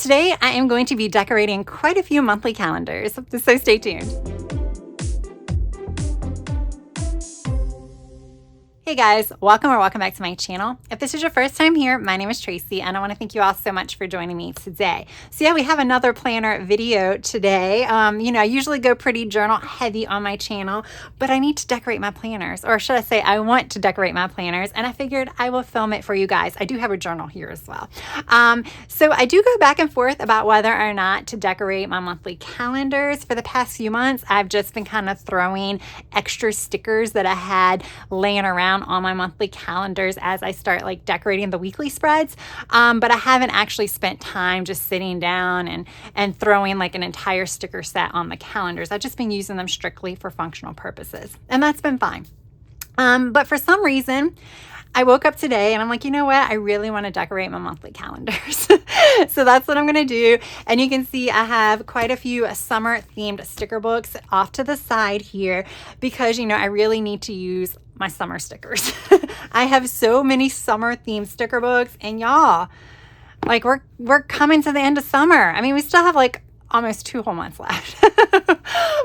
Today, I am going to be decorating quite a few monthly calendars, so stay tuned. Hey guys, welcome back to my channel. If this is your first time here, my name is Tracy and I want to thank you all so much for joining me today. So yeah, we have another planner video today. I usually go pretty journal heavy on my channel, but I need to decorate my planners, or should I say I want to decorate my planners, and I figured I will film it for you guys. I do have a journal here as well. So I do go back and forth about whether or not to decorate my monthly calendars. For the past few months, I've just been kind of throwing extra stickers that I had laying around on my monthly calendars as I start like decorating the weekly spreads, but I haven't actually spent time just sitting down and throwing like an entire sticker set on the calendars. I've just been using them strictly for functional purposes, and that's been fine. But for some reason, I woke up today and I'm like, you know what? I really want to decorate my monthly calendars. So that's what I'm going to do. And you can see I have quite a few summer themed sticker books off to the side here because, I really need to use my summer stickers. I have so many summer themed sticker books, and y'all, like we're coming to the end of summer. I mean, we still have like almost 2 whole months left.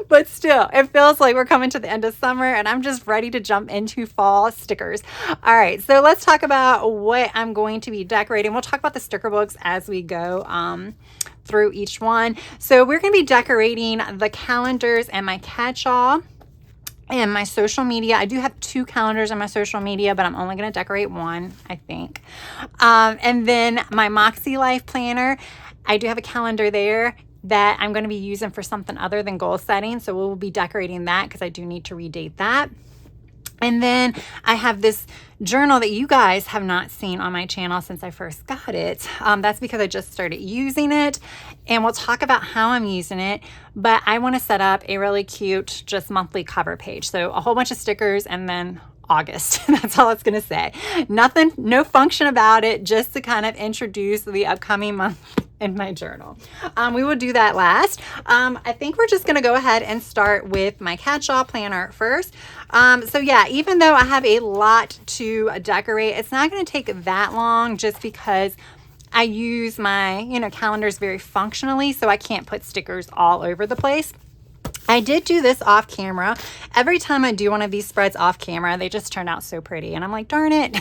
But still, it feels like we're coming to the end of summer and I'm just ready to jump into fall stickers. All right, so let's talk about what I'm going to be decorating. We'll talk about the sticker books as we go through each one. So we're going to be decorating the calendars and my catch-all and my social media. I do have 2 calendars on my social media, but I'm only going to decorate one, I think. And then my Moxy Life planner, I do have a calendar there that I'm going to be using for something other than goal setting. So we'll be decorating that because I do need to redate that. And then I have this journal that you guys have not seen on my channel since I first got it. That's because I just started using it, and we'll talk about how I'm using it. But I want to set up a really cute just monthly cover page. So a whole bunch of stickers and then August. That's all it's going to say. Nothing, no function about it, just to kind of introduce the upcoming month in my journal. We will do that last. I think we're just going to go ahead and start with my catch-all planner first. So yeah, even though I have a lot to decorate, it's not going to take that long just because I use my, calendars very functionally, so I can't put stickers all over the place. I did do this off camera. Every time I do one of these spreads off camera, they just turn out so pretty. And I'm like, darn it,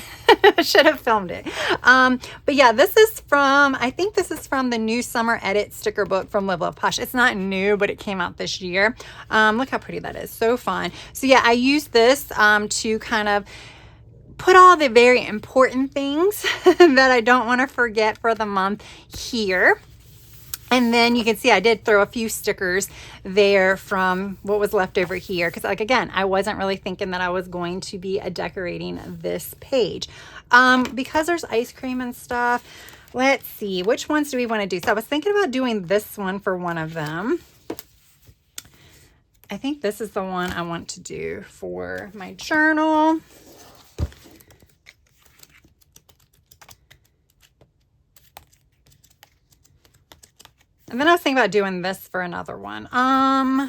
I should have filmed it. But yeah, I think this is from the new Summer Edit sticker book from Live Love Posh. It's not new, but it came out this year. Look how pretty that is. So fun. So yeah, I used this to kind of put all the very important things that I don't want to forget for the month here. And then you can see I did throw a few stickers there from what was left over here. Because again, I wasn't really thinking that I was going to be decorating this page. Because there's ice cream and stuff, let's see, which ones do we want to do? So I was thinking about doing this one for one of them. I think this is the one I want to do for my journal. And then I was thinking about doing this for another one. I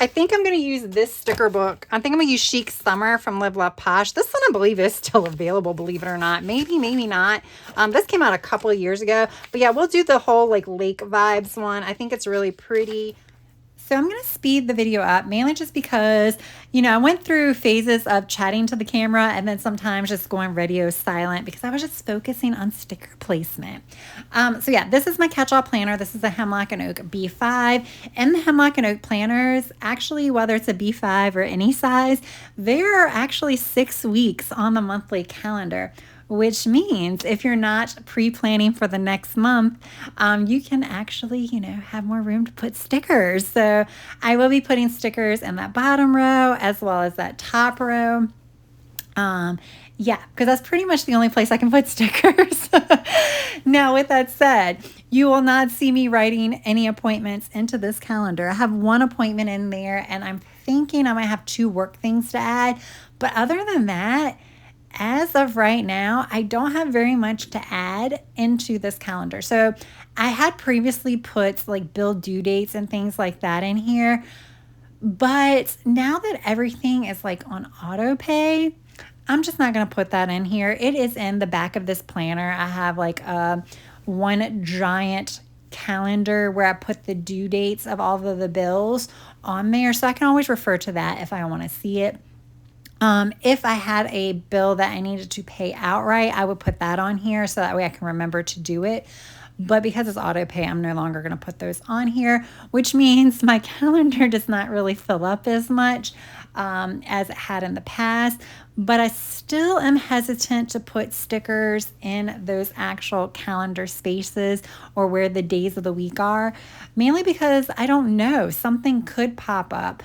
think I'm going to use this sticker book. I think I'm going to use Chic Summer from Live Love Posh. This one I believe is still available, believe it or not. Maybe, maybe not. This came out a couple of years ago. But yeah, we'll do the whole like lake vibes one. I think it's really pretty. So I'm going to speed the video up, mainly just because, I went through phases of chatting to the camera and then sometimes just going radio silent because I was just focusing on sticker placement. So yeah, this is my catch-all planner. This is a Hemlock and Oak B5. And the Hemlock and Oak planners, actually, whether it's a B5 or any size, there are actually 6 weeks on the monthly calendar. Which means if you're not pre-planning for the next month, you can actually, have more room to put stickers. So I will be putting stickers in that bottom row as well as that top row. Yeah, because that's pretty much the only place I can put stickers. Now, with that said, you will not see me writing any appointments into this calendar. I have 1 appointment in there, and I'm thinking I might have 2 work things to add. But other than that, as of right now, I don't have very much to add into this calendar. So I had previously put like bill due dates and things like that in here. But now that everything is like on auto pay, I'm just not going to put that in here. It is in the back of this planner. I have like a one giant calendar where I put the due dates of all of the bills on there. So I can always refer to that if I want to see it. If I had a bill that I needed to pay outright, I would put that on here so that way I can remember to do it. But because it's auto pay, I'm no longer going to put those on here, which means my calendar does not really fill up as much as it had in the past. But I still am hesitant to put stickers in those actual calendar spaces or where the days of the week are, mainly because I don't know, something could pop up.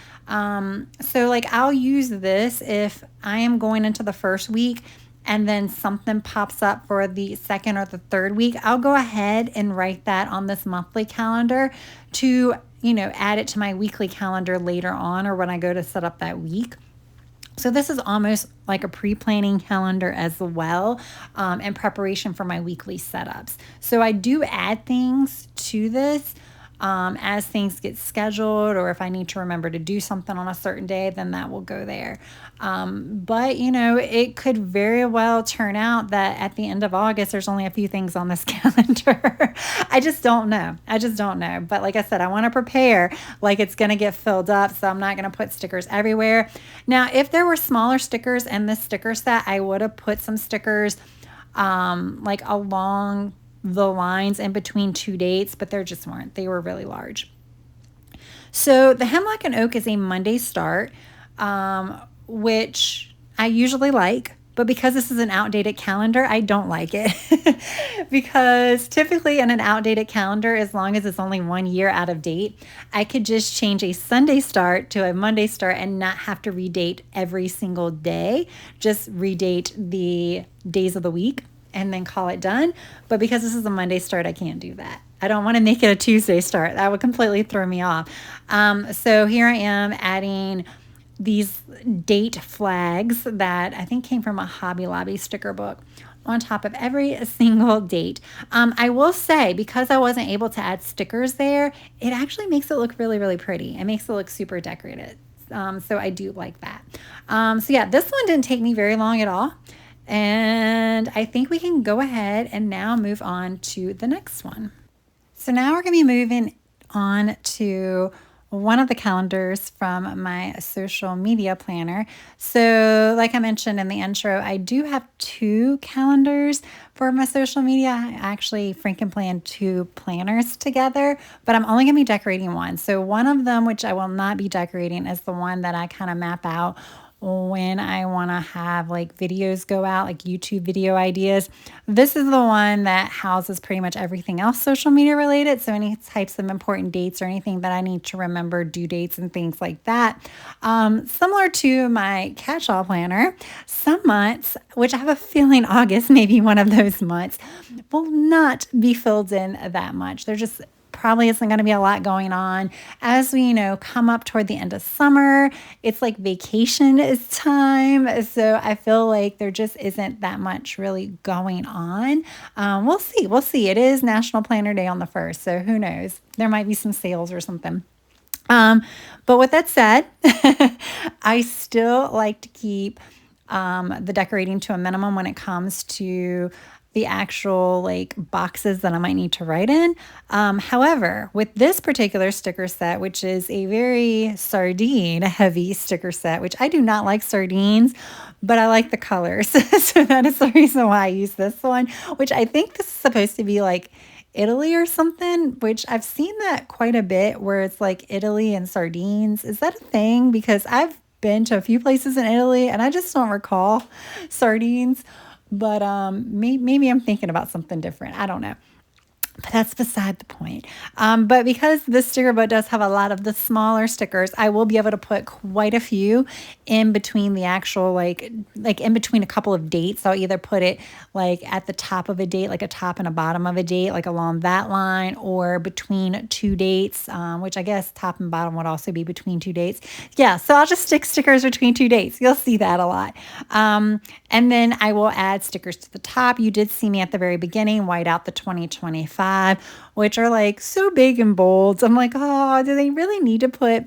So like I'll use this if I am going into the first week and then something pops up for the second or the third week. I'll go ahead and write that on this monthly calendar to, add it to my weekly calendar later on or when I go to set up that week. So this is almost like a pre-planning calendar as well, in preparation for my weekly setups. So I do add things to this as things get scheduled, or if I need to remember to do something on a certain day, then that will go there. But it could very well turn out that at the end of August, there's only a few things on this calendar. I just don't know. But like I said, I want to prepare like it's going to get filled up. So I'm not going to put stickers everywhere. Now, if there were smaller stickers in this sticker set, I would have put some stickers like along the lines in between two dates, but there just weren't. They were really large. So the Hemlock and Oak is a Monday start, which I usually like, but because this is an outdated calendar, I don't like it. Because typically in an outdated calendar, as long as it's only 1 year out of date, I could just change a Sunday start to a Monday start and not have to redate every single day, just redate the days of the week and then call it done. But because this is a Monday start, I can't do that. I don't want to make it a Tuesday start. That would completely throw me off. So here I am adding these date flags that I think came from a Hobby Lobby sticker book on top of every single date. I will say, because I wasn't able to add stickers there, it actually makes it look really, really pretty. It makes it look super decorated. So I do like that. So yeah, this one didn't take me very long at all. And I think we can go ahead and now move on to the next one. So now we're going to be moving on to one of the calendars from my social media planner. So like I mentioned in the intro, I do have two calendars for my social media. I actually Frankenplan two planners together, but I'm only going to be decorating one. So one of them, which I will not be decorating, is the one that I kind of map out when I want to have like videos go out, like YouTube video ideas. This is the one that houses pretty much everything else social media related. So any types of important dates or anything that I need to remember, due dates and things like that. Similar to my Catchall planner, some months, which I have a feeling August may be one of those months, will not be filled in that much. They're just probably isn't going to be a lot going on. As we, come up toward the end of summer, it's like vacation is time. So I feel like there just isn't that much really going on. We'll see. It is National Planner Day on the 1st. So who knows? There might be some sales or something. But with that said, I still like to keep the decorating to a minimum when it comes to the actual like boxes that I might need to write in. However, with this particular sticker set, which is a very sardine heavy sticker set, which I do not like sardines, but I like the colors. So that is the reason why I use this one, which I think this is supposed to be like Italy or something, which I've seen that quite a bit where it's like Italy and sardines. Is that a thing? Because I've been to a few places in Italy and I just don't recall sardines. But maybe I'm thinking about something different. I don't know. But that's beside the point. But because this sticker book does have a lot of the smaller stickers, I will be able to put quite a few in between the actual, like in between a couple of dates. I'll either put it like at the top of a date, like a top and a bottom of a date, like along that line, or between two dates, which I guess top and bottom would also be between two dates. Yeah, so I'll just stick stickers between two dates. You'll see that a lot. And then I will add stickers to the top. You did see me at the very beginning, white out the 2025. Which are like so big and bold. So I'm like, oh, do they really need to put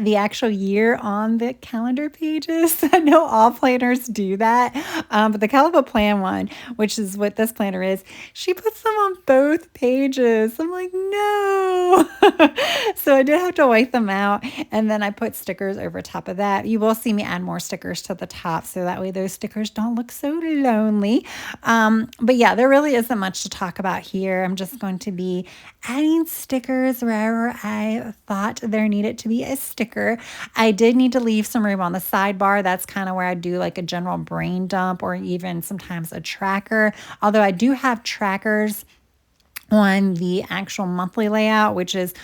the actual year on the calendar pages. I know all planners do that, but the Caliber Plan one, which is what this planner is, she puts them on both pages. I'm like, no. So I did have to wipe them out, and then I put stickers over top of that. You will see me add more stickers to the top, so that way those stickers don't look so lonely. But yeah, there really isn't much to talk about here. I'm just going to be adding stickers wherever I thought there needed to be a sticker. I did need to leave some room on the sidebar. That's kind of where I do like a general brain dump, or even sometimes a tracker. Although I do have trackers on the actual monthly layout, which is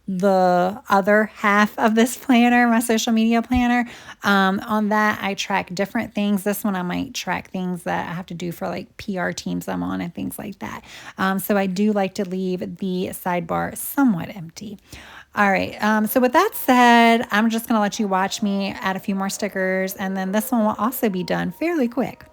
the other half of this planner, my social media planner. On that, I track different things. This one, I might track things that I have to do for like PR teams I'm on and things like that. So I do like to leave the sidebar somewhat empty. All right, so with that said, I'm just gonna let you watch me add a few more stickers, and then this one will also be done fairly quick.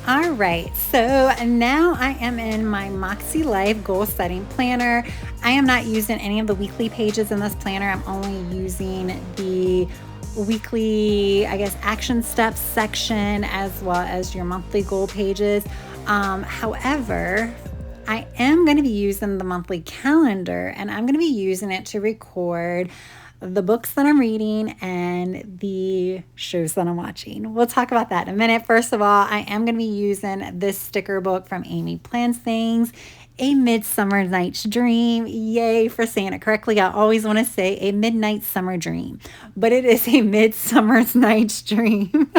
All right, so now I am in my Moxy Life goal setting planner. I am not using any of the weekly pages in this planner. I'm only using the weekly, I guess, action steps section, as well as your monthly goal pages. However, I am going to be using the monthly calendar, and I'm going to be using it to record the books that I'm reading and the shows that I'm watching. We'll talk about that in a minute. First of all, I am going to be using this sticker book from Amy Plans Things, A Midsummer Night's Dream. Yay for saying it correctly. I always want to say a midnight summer dream, but it is a midsummer's night's dream.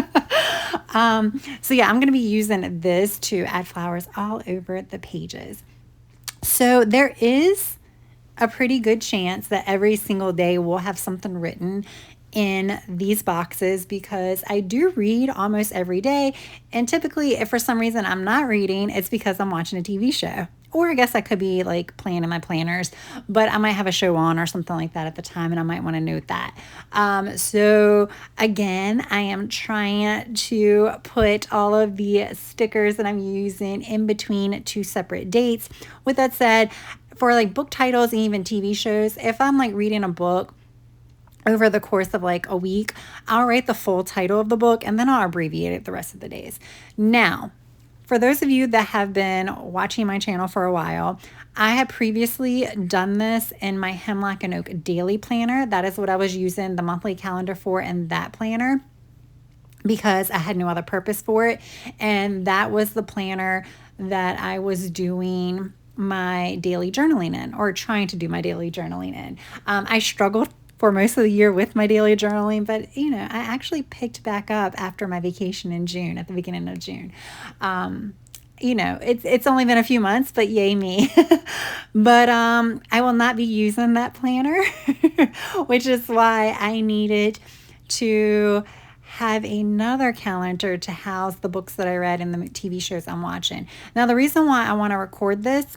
So yeah, I'm going to be using this to add flowers all over the pages. So there is a pretty good chance that every single day we'll have something written in these boxes, because I do read almost every day. And typically, if for some reason I'm not reading, it's because I'm watching a TV show. Or I guess I could be like planning my planners, but I might have a show on or something like that at the time, and I might want to note that. So again, I am trying to put all of the stickers that I'm using in between two separate dates. With that said, for like book titles and even TV shows, if I'm like reading a book over the course of like a week, I'll write the full title of the book and then I'll abbreviate it the rest of the days. Now, for those of you that have been watching my channel for a while, I had previously done this in my Hemlock and Oak daily planner. That is what I was using the monthly calendar for in that planner, because I had no other purpose for it. And that was the planner that I was doing my daily journaling in, or trying to do my daily journaling in. I struggled for most of the year with my daily journaling, but you know, I actually picked back up after my vacation in June, at the beginning of June. You know, it's only been a few months, but yay me. But I will not be using that planner, which is why I needed to have another calendar to house the books that I read and the TV shows I'm watching. Now, the reason why I want to record this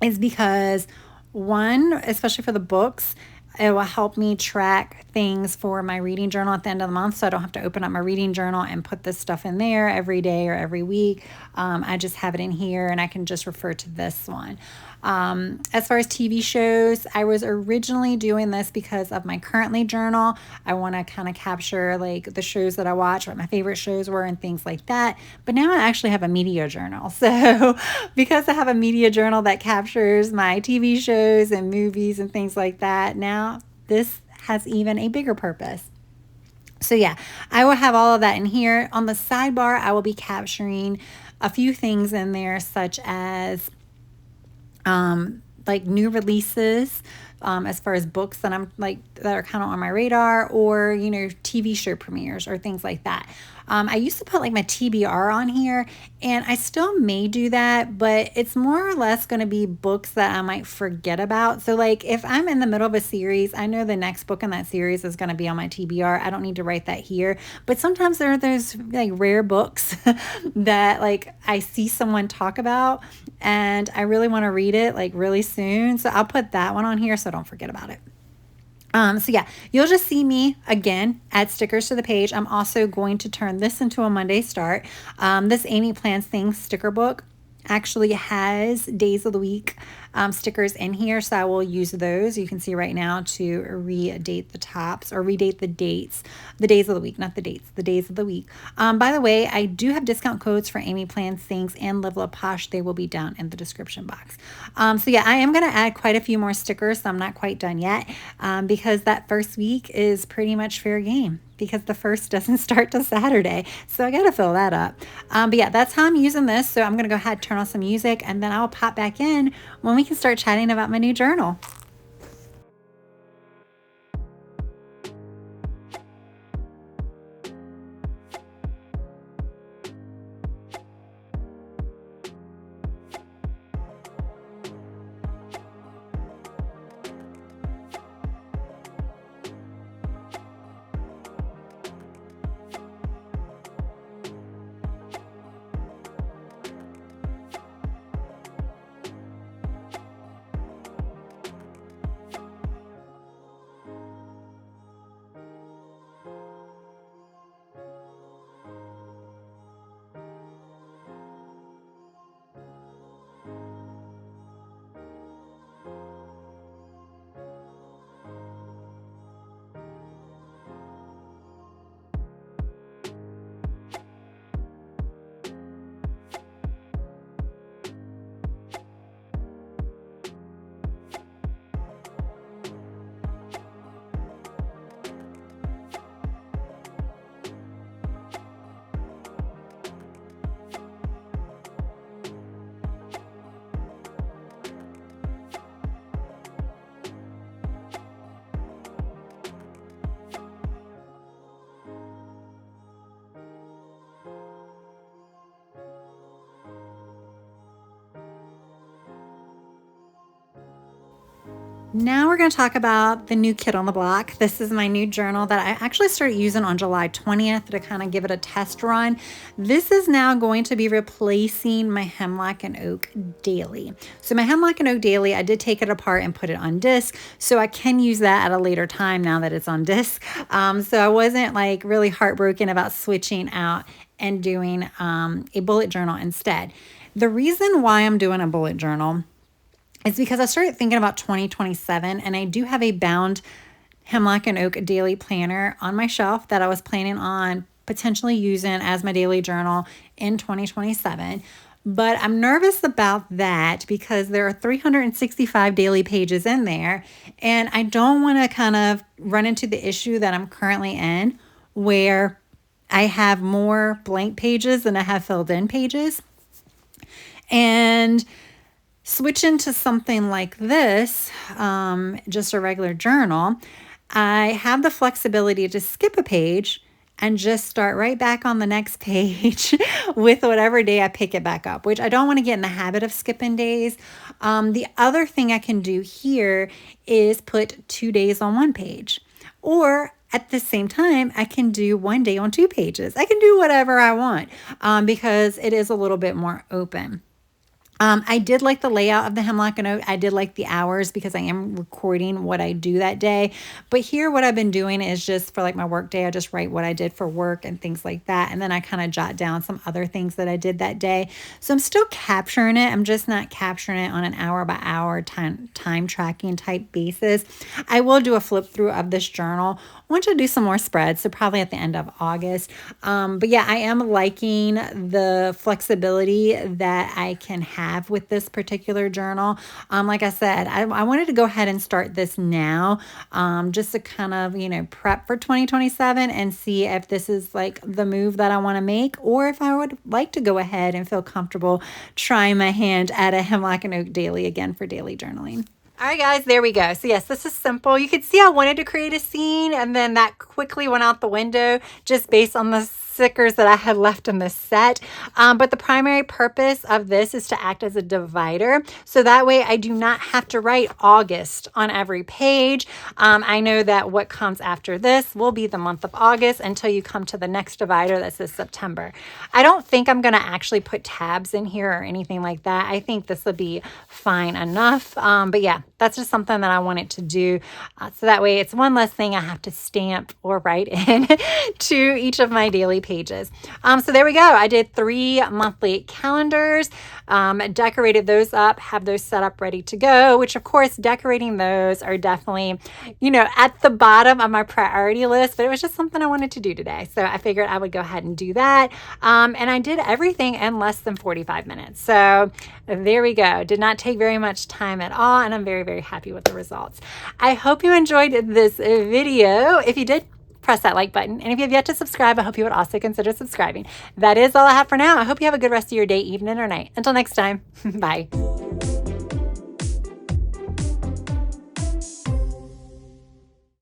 is because One, especially for the books, it will help me track things for my reading journal at the end of the month, so I don't have to open up my reading journal and put this stuff in there every day or every week. I just have it in here and I can just refer to this one. As far as TV shows, I was originally doing this because of my currently journal. I want to kind of capture like the shows that I watch, what my favorite shows were and things like that. But now I actually have a media journal. So because I have a media journal that captures my TV shows and movies and things like that, now this has even a bigger purpose. So yeah, I will have all of that in here. On the sidebar, I will be capturing a few things in there, such as like new releases, as far as books that I'm like that are kind of on my radar, or TV show premieres or things like that. I used to put like my TBR on here, and I still may do that, but it's more or less going to be books that I might forget about. So like if I'm in the middle of a series, I know the next book in that series is going to be on my TBR. I don't need to write that here, but sometimes there are those like rare books that like I see someone talk about and I really want to read it like really soon. So I'll put that one on here so I don't forget about it. So yeah, you'll just see me again add stickers to the page. I'm also going to turn this into a Monday start. This Amy Plans Things sticker book actually has days of the week stickers in here, so I will use those. You can see right now to redate the tops or redate the dates, the days of the week, not the dates, the days of the week. By the way, I do have discount codes for Amy Plans Things and Live Love Posh. They will be down in the description box. So yeah, I am going to add quite a few more stickers, so I'm not quite done yet, because that first week is pretty much fair game, because the first doesn't start till Saturday. So I got to fill that up. But yeah, that's how I'm using this. So I'm going to go ahead and turn on some music, and then I'll pop back in when we can start chatting about my new journal. Now we're going to talk about the new kid on the block. This is my new journal that I actually started using on July 20th to kind of give it a test run. This is now going to be replacing my Hemlock and Oak Daily. So my Hemlock and Oak Daily, I did take it apart and put it on disc, so I can use that at a later time now that it's on disc. So I wasn't like really heartbroken about switching out and doing a bullet journal instead. The reason why I'm doing a bullet journal is because I started thinking about 2027, and I do have a bound Hemlock and Oak daily planner on my shelf that I was planning on potentially using as my daily journal in 2027. But I'm nervous about that because there are 365 daily pages in there, and I don't want to kind of run into the issue that I'm currently in where I have more blank pages than I have filled in pages. And switching to something like this, just a regular journal, I have the flexibility to skip a page and just start right back on the next page with whatever day I pick it back up, which I don't want to get in the habit of skipping days. The other thing I can do here is put 2 days on one page, or at the same time, I can do 1 day on 2 pages. I can do whatever I want because it is a little bit more open. I did like the layout of the hemlock and oak. I did like the hours because I am recording what I do that day. But here what I've been doing is just for like my work day, I just write what I did for work and things like that. And then I kind of jot down some other things that I did that day. So I'm still capturing it. I'm just not capturing it on an hour by hour time tracking type basis. I will do a flip through of this journal. I want to do some more spreads, so probably at the end of August. But yeah, I am liking the flexibility that I can have with this particular journal. Like I said, I wanted to go ahead and start this now, just to kind of, prep for 2027 and see if this is like the move that I want to make, or if I would like to go ahead and feel comfortable trying my hand at a hemlock and oak daily again for daily journaling. All right, guys, there we go. So yes, this is simple. You could see I wanted to create a scene, and then that quickly went out the window just based on the stickers that I had left in the set. But the primary purpose of this is to act as a divider. So that way I do not have to write August on every page. I know that what comes after this will be the month of August until you come to the next divider that says September. I don't think I'm going to actually put tabs in here or anything like that. I think this will be fine enough. But yeah, that's just something that I wanted to do. So that way it's one less thing I have to stamp or write in to each of my daily pages. So there we go. I did 3 monthly calendars, decorated those up, have those set up ready to go, which of course decorating those are definitely, at the bottom of my priority list, but it was just something I wanted to do today. So I figured I would go ahead and do that. And I did everything in less than 45 minutes. So there we go. Did not take very much time at all. And I'm very, very happy with the results. I hope you enjoyed this video. If you did, press that like button. And if you have yet to subscribe, I hope you would also consider subscribing. That is all I have for now. I hope you have a good rest of your day, evening, or night. Until next time, bye.